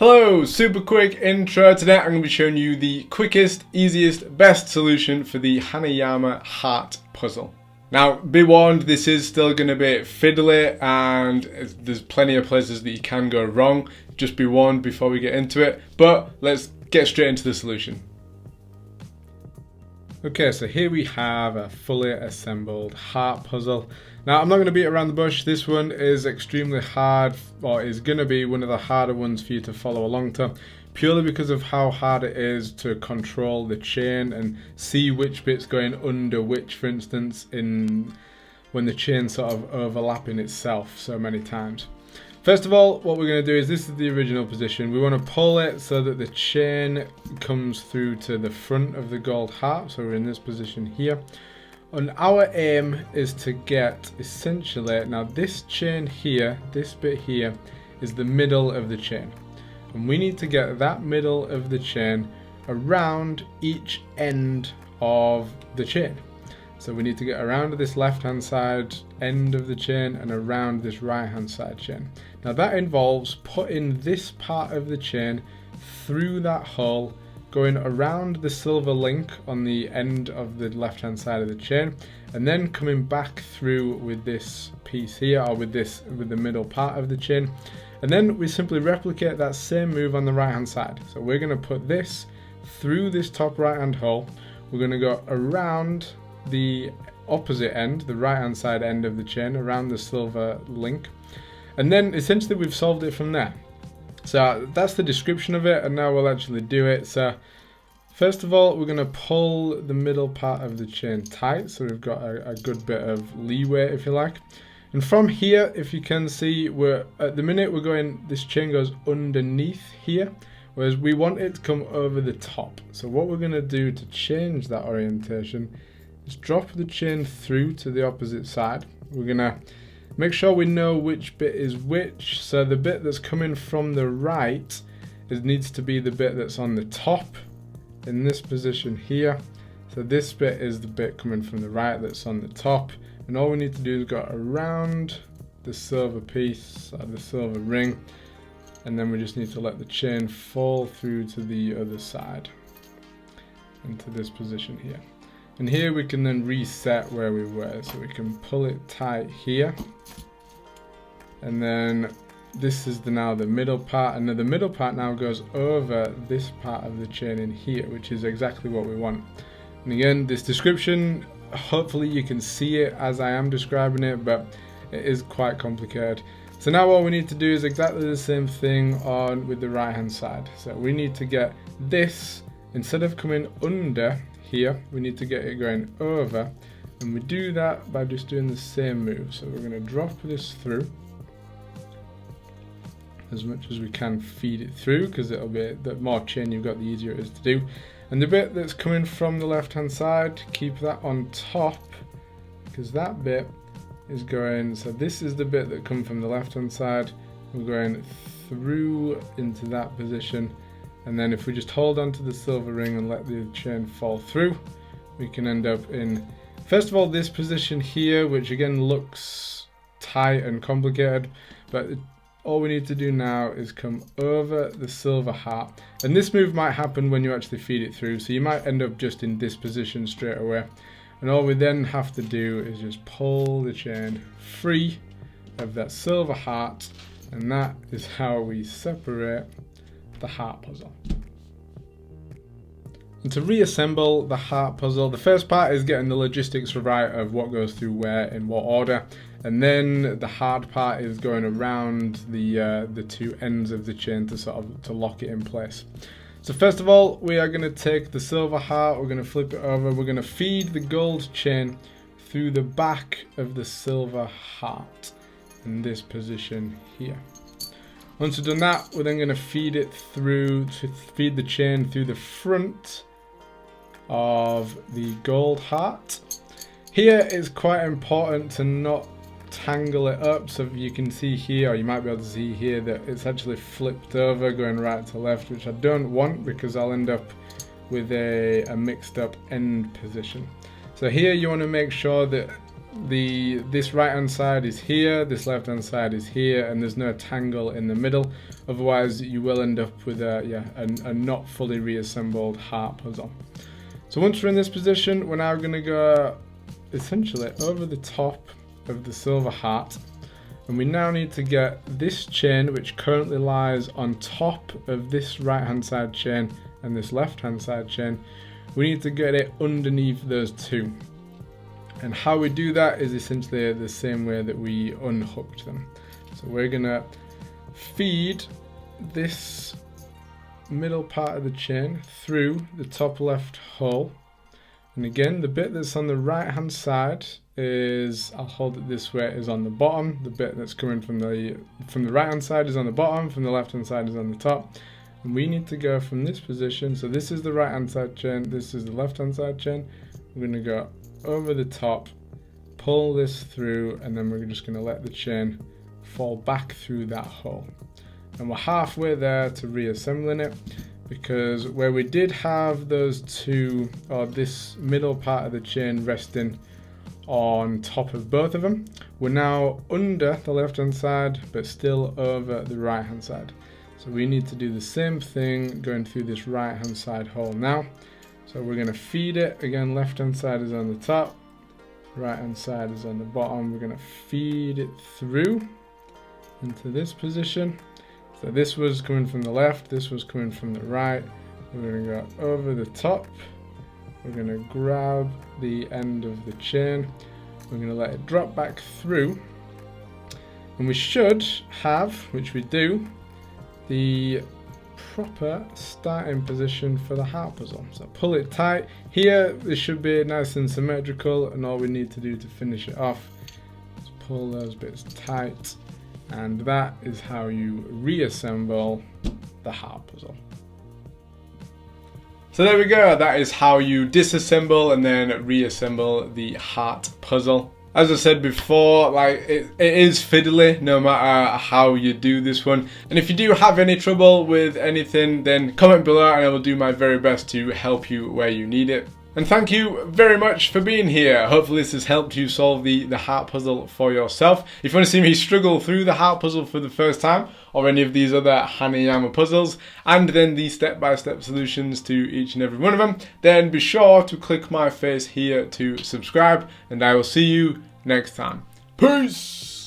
Hello, super quick intro. Today I'm going to be showing you the quickest, easiest, best solution for the Hanayama Heart puzzle. Now, be warned, this is still going to be fiddly and there's plenty of places that you can go wrong. Just be warned before we get into it, but let's get straight into the solution. Okay, so here we have a fully assembled heart puzzle. Now, I'm not going to beat around the bush. This one is extremely hard, or is going to be one of the harder ones for you to follow along to, purely because of how hard it is to control the chain and see which bit's going under which, for instance, when the chain sort of overlapping itself so many times. First of all, what we're going to do is, this is the original position. We want to pull it so that the chain comes through to the front of the gold heart. So we're in this position here. And our aim is to get, essentially, now this chain here, this bit here, is the middle of the chain. And we need to get that middle of the chain around each end of the chain. So we need to get around this left-hand side end of the chain and around this right-hand side chain. Now that involves putting this part of the chain through that hole, going around the silver link on the end of the left-hand side of the chain, and then coming back through with this piece here, or with the middle part of the chain. And then we simply replicate that same move on the right-hand side. So we're going to put this through this top right-hand hole. We're going to go around the opposite end, the right hand side end of the chain, around the silver link, and then essentially we've solved it from there. So that's the description of it, and now we'll actually do it. So first of all, we're going to pull the middle part of the chain tight, so we've got a good bit of leeway, if you like. And from here, if you can see, we're at the minute we're going, this chain goes underneath here, whereas we want it to come over the top. So what we're going to do to change that orientation, just drop the chain through to the opposite side. We're gonna make sure we know which bit is which. So the bit that's coming from the right, it needs to be the bit that's on the top in this position here. So this bit is the bit coming from the right that's on the top. And all we need to do is go around the silver piece, or the silver ring. And then we just need to let the chain fall through to the other side, into this position here. And here we can then reset where we were, so we can pull it tight here, and then this is now the middle part, and then the middle part now goes over this part of the chain in here, which is exactly what we want. And again, this description, hopefully you can see it as I am describing it, but it is quite complicated. So now what we need to do is exactly the same thing on with the right hand side. So we need to get this, instead of coming under here, we need to get it going over, and we do that by just doing the same move. So we're going to drop this through as much as we can, feed it through, because it'll be, the more chain you've got, the easier it is to do. And the bit that's coming from the left hand side, keep that on top, because that bit is going, so this is the bit that comes from the left hand side, we're going through into that position. And then if we just hold on to the silver ring and let the chain fall through, we can end up in, first of all, this position here, which again looks tight and complicated, but all we need to do now is come over the silver heart. And this move might happen when you actually feed it through, so you might end up just in this position straight away. And all we then have to do is just pull the chain free of that silver heart, and that is how we separate the heart puzzle. And to reassemble the heart puzzle, the first part is getting the logistics right of what goes through where in what order, and then the hard part is going around the two ends of the chain to lock it in place. So first of all, we are going to take the silver heart, we're going to flip it over, we're going to feed the gold chain through the back of the silver heart in this position here. Once we've done that, we're then going to feed the chain through the front of the gold heart. Here it's quite important to not tangle it up, so you can see here, or you might be able to see here, that it's actually flipped over going right to left, which I don't want, because I'll end up with a mixed up end position. So here you want to make sure that this right hand side is here, this left hand side is here, and there's no tangle in the middle. Otherwise you will end up with a not fully reassembled heart puzzle. So once we're in this position, we're now going to go essentially over the top of the silver heart, and we now need to get this chain, which currently lies on top of this right hand side chain and this left hand side chain. We need to get it underneath those two. And how we do that is essentially the same way that we unhooked them. So we're gonna feed this middle part of the chain through the top left hole. And again, the bit that's on the right hand side is, I'll hold it this way, is on the bottom. The bit that's coming from the right hand side is on the bottom, from the left hand side is on the top. And we need to go from this position. So this is the right hand side chain, this is the left hand side chain. We're gonna go over the top, pull this through, and then we're just going to let the chain fall back through that hole. And we're halfway there to reassembling it, because where we did have those two, or this middle part of the chain resting on top of both of them, we're now under the left hand side but still over the right hand side. So we need to do the same thing going through this right hand side hole now. So we're going to feed it, again left hand side is on the top, right hand side is on the bottom. We're going to feed it through into this position. So this was coming from the left, this was coming from the right. We're going to go over the top, we're going to grab the end of the chain, we're going to let it drop back through, and we should have, which we do, the proper starting position for the heart puzzle. So pull it tight. Here this should be nice and symmetrical, and all we need to do to finish it off is pull those bits tight, and that is how you reassemble the heart puzzle. So there we go, that is how you disassemble and then reassemble the heart puzzle. As I said before, like it is fiddly no matter how you do this one. And if you do have any trouble with anything, then comment below and I will do my very best to help you where you need it. And thank you very much for being here. Hopefully this has helped you solve the heart puzzle for yourself. If you want to see me struggle through the heart puzzle for the first time, or any of these other Hanayama puzzles, and then the step-by-step solutions to each and every one of them, then be sure to click my face here to subscribe, and I will see you next time. Peace!